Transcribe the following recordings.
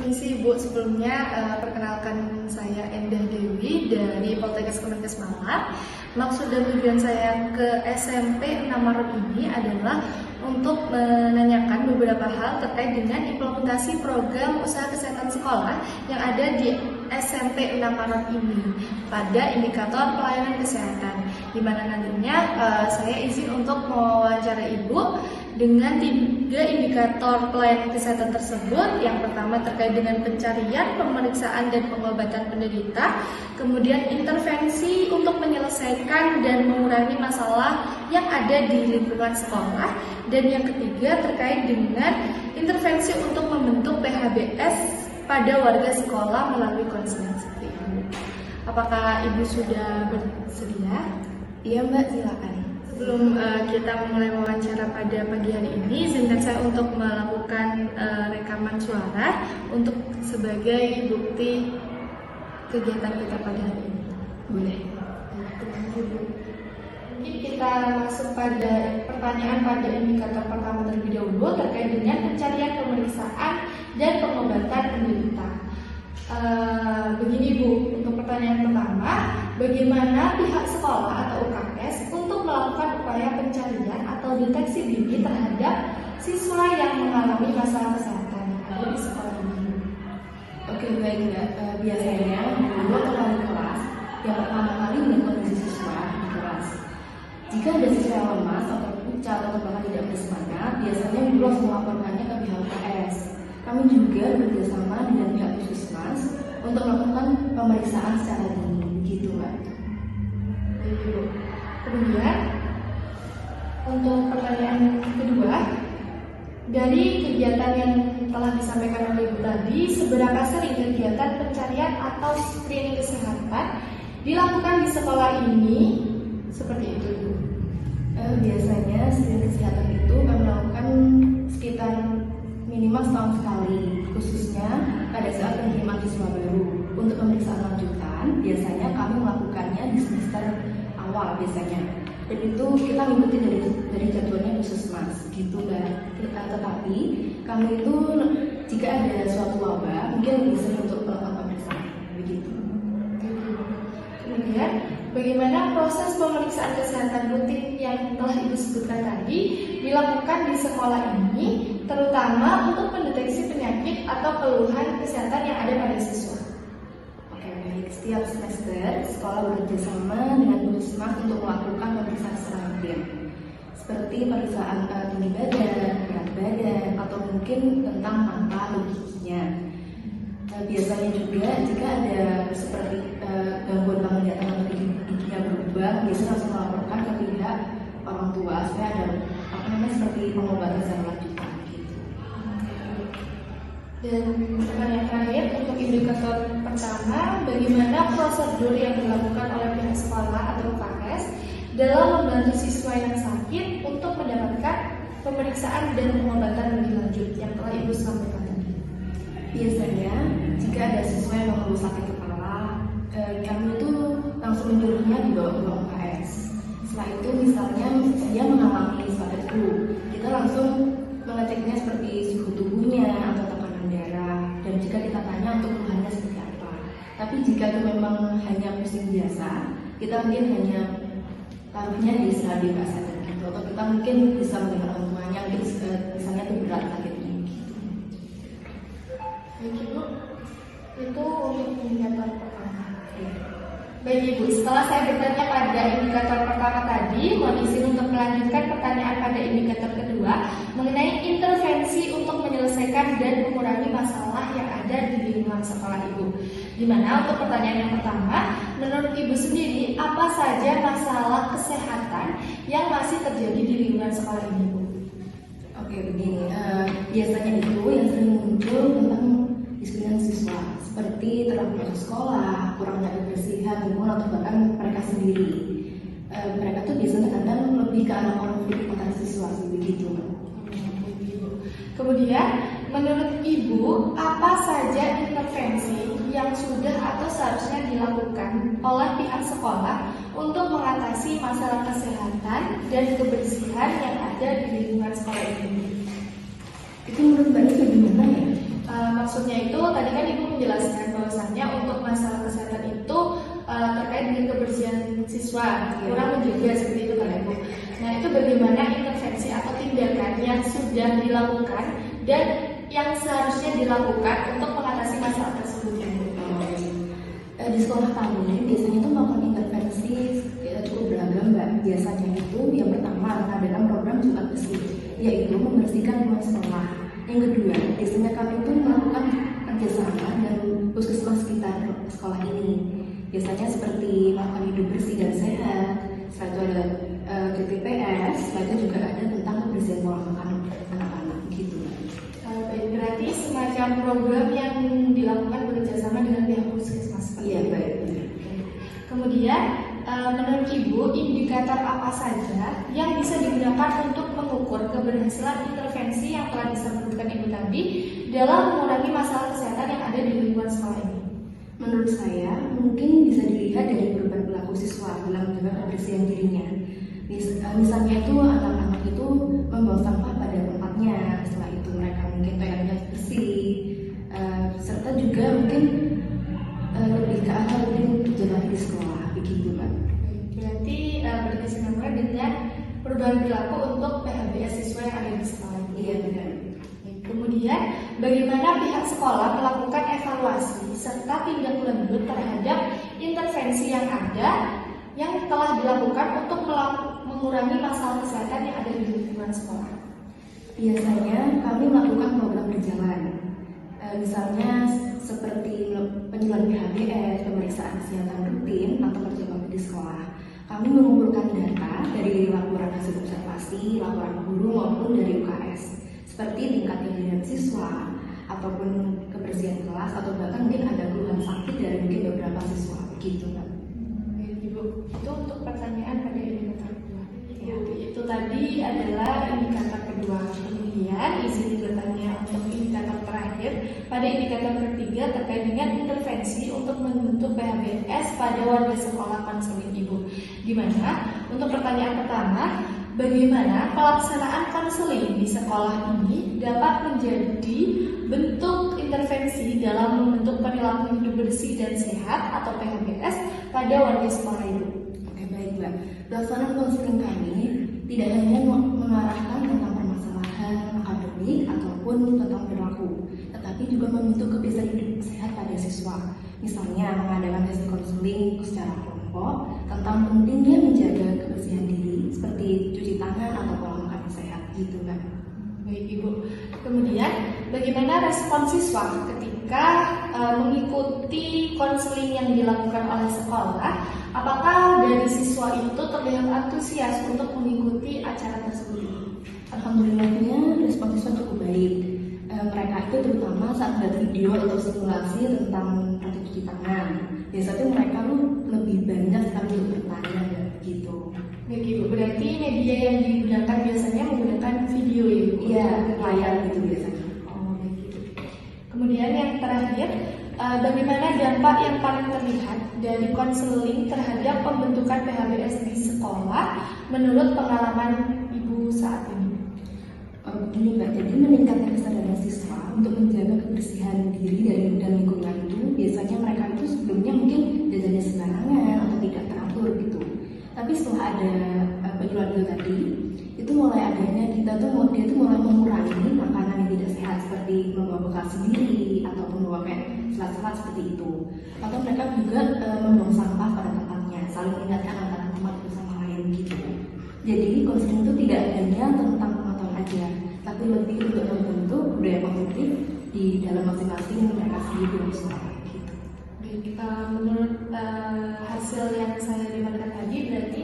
Permisi Ibu, sebelumnya perkenalkan saya Endah Dewi dari Poltekkes Kemenkes Malang. Maksud dan tujuan saya ke SMP 6 Maret ini adalah untuk menanyakan beberapa hal terkait dengan implementasi program usaha kesehatan sekolah yang ada di SMP 6 Maret ini pada indikator pelayanan kesehatan, di mana nantinya saya izin untuk mewawancara Ibu dengan 3 indikator pelayanan kesehatan tersebut. Yang pertama terkait dengan pencarian, pemeriksaan, dan pengobatan penderita, kemudian intervensi untuk menyelesaikan dan mengurangi masalah yang ada di lingkungan sekolah, dan yang ketiga terkait dengan intervensi untuk membentuk PHBS pada warga sekolah melalui konseling seperti itu. Apakah Ibu sudah bersedia? Iya Mbak, silakan. Sebelum kita mulai wawancara pada pagi hari ini, izinkan saya untuk melakukan rekaman suara untuk sebagai bukti kegiatan kita pada hari ini. Boleh? Mungkin kita masuk pada pertanyaan pada indikator pertama terlebih dahulu terkait dengan pencarian, pemeriksaan, dan pengobatan penderita. Begini Bu, untuk pertanyaan pertama, bagaimana pihak sekolah atau UKS untuk melakukan upaya pencarian atau deteksi dini terhadap siswa yang mengalami masalah kesehatan yang ada di sekolah ini? Oke, baik Mbak. Biasanya guru atau wali kelas yang pertama kali melihat kondisi siswa di kelas. Jika ada siswa yang lemas atau pucat atau bahkan tidak bersemangat, biasanya guru harus melaporkannya ke pihak UKS. Kami juga bekerjasama dengan pihak puskesmas untuk melakukan pemeriksaan secara dini, gitu Mbak. Kemudian untuk pertanyaan kedua, dari kegiatan yang telah disampaikan oleh Ibu tadi, seberapa sering kegiatan pencarian atau screening kesehatan dilakukan di sekolah ini? Seperti itu Bu. Biasanya screening kesehatan itu kami lakukan sekitar minimal setahun sekali, khususnya pada saat penerimaan siswa baru. Untuk pemeriksaan lanjutan, biasanya kami melakukannya di semester awal biasanya. Dan itu kita mengikuti dari jadwalnya puskesmas, gitu Mbak. Tetapi kami itu jika ada suatu wabah, mungkin lebih sering untuk melakukan pemeriksaan, begitu. Kemudian, bagaimana proses pemeriksaan kesehatan rutin yang telah Ibu sebutkan tadi dilakukan di sekolah ini, terutama untuk mendeteksi penyakit atau keluhan kesehatan yang ada pada siswa? Oke, baik. Setiap semester, sekolah bekerjasama dengan puskesmas untuk melakukan pemeriksaan secara rutin, seperti pemeriksaan tinggi badan, berat badan, atau mungkin tentang mata atau giginya. Biasanya juga jika ada seperti gangguan penglihatan atau giginya berubah, biasanya harus melaporkan ke pihak orang tua supaya ada seperti pengobatan secara lanjutan gitu. Dan pertanyaan terakhir untuk indikator pertama, bagaimana prosedur yang dilakukan oleh pihak sekolah atau UKS dalam membantu siswa yang sakit untuk mendapatkan pemeriksaan dan pengobatan lebih lanjut yang telah Ibu sampaikan tadi? Biasanya jika ada siswa yang mengeluh sakit kepala, kami itu langsung menyuruhnya dibawa ke ruang UKS. Setelah itu misalnya dia mengalami suatu flu, kita langsung mengeceknya seperti suhu tubuhnya atau tekanan darah, dan jika kita tanya untuk keluhannya seperti apa. Tapi jika itu memang hanya pusing biasa, kita mungkin hanya taruhnya di stadium saja gitu, atau kita mungkin bisa melihat orang tuanya, mungkin misalnya itu berat sakitnya gitu. Baik Ibu, itu untuk indikator pertama. Baik Ibu, setelah saya bertanya pada indikator pertama tadi, mohon izin untuk melanjutkan pertanyaan pada indikator kedua mengenai intervensi untuk menyelesaikan dan mengurangi masalah yang ada di lingkungan sekolah Ibu. Dimana untuk pertanyaan yang pertama, menurut Ibu sendiri, apa saja masalah kesehatan yang masih terjadi di lingkungan sekolah ini Bu? Oke, begini, biasanya itu yang sering muncul tentang diskriminasi siswa, seperti terlalu masuk sekolah, kurangnya kebersihan lingkungan, atau bahkan mereka sendiri. Mereka tuh biasanya kadang lebih ke arah konflik antar siswa sih, begitu. Kemudian, menurut Ibu, apa saja intervensi yang sudah atau seharusnya dilakukan oleh pihak sekolah untuk mengatasi masalah kesehatan dan kebersihan yang ada di lingkungan sekolah ini? Itu menurut Mbak Ika gimana ya? Maksudnya itu tadi siswa, kurang menjaga seperti itu kan Ibu. Nah itu bagaimana intervensi atau tindakan yang sudah dilakukan dan yang seharusnya dilakukan untuk mengatasi masalah tersebut ya Bu? Di sekolah kami biasanya itu melakukan intervensi cukup beragam Mbak. Biasanya itu yang pertama mengadakan program Jumat Bersih, yaitu membersihkan ruang sekolah. Yang kedua, biasanya kami itu melakukan kerjasama dan puskesmas sekitar sekolah ini. Biasanya seperti melakukan hidup bersih dan sehat. Setelah itu ada TPPS, setelah itu juga ada tentang kebersihan pola makan anak-anak gitu. Baik, berarti semacam program yang dilakukan bekerjasama dengan pihak puskesmas. Iya baik. Kemudian menurut Ibu, indikator apa saja yang bisa digunakan untuk mengukur keberhasilan intervensi yang telah disebutkan Ibu tadi dalam mengurangi masalah kesehatan yang ada di lingkungan sekolah ini? Menurut saya, mungkin bisa dilihat dari perubahan perilaku siswa dalam menjaga kebersihan dirinya. Misalnya itu anak-anak itu membuang sampah pada tempatnya, setelah itu mereka mungkin toiletnya bersih, serta juga mungkin lebih ke arah mungkin berjalan di sekolah, begitu Mbak. Berarti berkesinambungan dengan perubahan perilaku untuk PHBS siswa yang ada di sekolah. Iya benar. Kemudian, bagaimana pihak sekolah melakukan evaluasi serta tindak lanjut terhadap intervensi yang ada yang telah dilakukan untuk mengurangi masalah kesehatan yang ada di lingkungan sekolah? Biasanya kami melakukan program berjalan, misalnya seperti penjualan PHBS, pemeriksaan kesehatan rutin atau kerja bakti di sekolah. Kami mengumpulkan data dari laporan hasil observasi, laporan guru maupun dari UKS, seperti tingkat kegiatan siswa, ataupun kebersihan kelas, atau bahkan mungkin ada keluhan sakit dari mungkin beberapa siswa, begitu Mbak. Ibu, itu untuk pertanyaan pada indikator kedua. Ya, itu tadi adalah indikator kedua. Kemudian izin bertanya untuk indikator terakhir. Pada indikator ketiga terkait dengan intervensi untuk membentuk PHBS pada warga sekolah konseling Ibu. Di mana untuk pertanyaan pertama, bagaimana pelaksanaan konseling di sekolah ini dapat menjadi bentuk intervensi dalam membentuk perilaku hidup bersih dan sehat atau PHBS pada warga sekolah Ibu? Oke baik Mbak, pelaksanaan konseling kami tidak hanya mengarahkan tentang permasalahan akademik ataupun tentang perilaku, tetapi juga membentuk kebiasaan hidup sehat pada siswa. Misalnya mengadakan sesi konseling secara kelompok tentang pentingnya menjaga kebersihan diri seperti cuci tangan atau pola makan sehat gitu Mbak. Baik Ibu. Kemudian bagaimana respon siswa ketika mengikuti konseling yang dilakukan oleh sekolah? Apakah dari siswa itu terlihat antusias untuk mengikuti acara tersebut? Alhamdulillahnya respon siswa cukup baik. Mereka itu terutama saat melihat video atau simulasi tentang praktik cuci tangan. Biasanya mereka lebih banyak sekali untuk bertanya gitu. Baik Ibu, berarti media yang digunakan biasanya menggunakan video ya Ibu? Iya, layar gitu biasanya. Oh, baik Ibu. Kemudian yang terakhir, bagaimana dampak yang paling terlihat dari konseling terhadap pembentukan PHBS di sekolah menurut pengalaman Ibu saat ini? Begini Mbak, jadi meningkatkan kesadaran siswa untuk menjaga kebersihan diri dan lingkungan itu biasanya mereka itu sebelumnya mungkin jajannya sembarangan atau tidak teratur gitu. Tapi setelah ada penjualan itu tadi, itu mulai adanya dia tuh mulai mengurangi makanan yang tidak sehat seperti membawa bekal sendiri ataupun membawa kayak selat-selat seperti itu. Atau mereka juga membuang sampah pada tempatnya, saling mengingatkan antara tempat satu sama lain gitu. Jadi konseling itu tidak hanya tentang pengetahuan aja, tapi lebih untuk membentuk budaya positif di dalam masing-masing mereka sendiri di sekolah gitu. Menurut hasil yang saya dapatkan tadi, berarti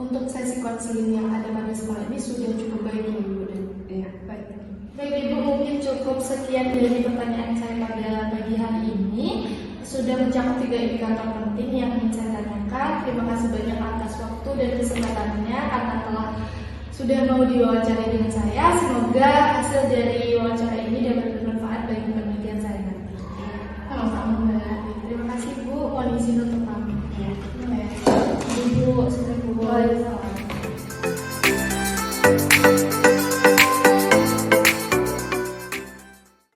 untuk sesi konseling yang ada pada sekolah ini sudah cukup baik ya Ibu? Ya, baik. Baik Ibu, mungkin cukup sekian dari pertanyaan saya pada pagi hari ini. Sudah mencakup 3 indikator penting yang ingin saya tanyakan. Terima kasih banyak atas waktu dan kesempatannya karena telah sudah mau diwawancarai dengan saya. Semoga hasil dari wawancara ini dapat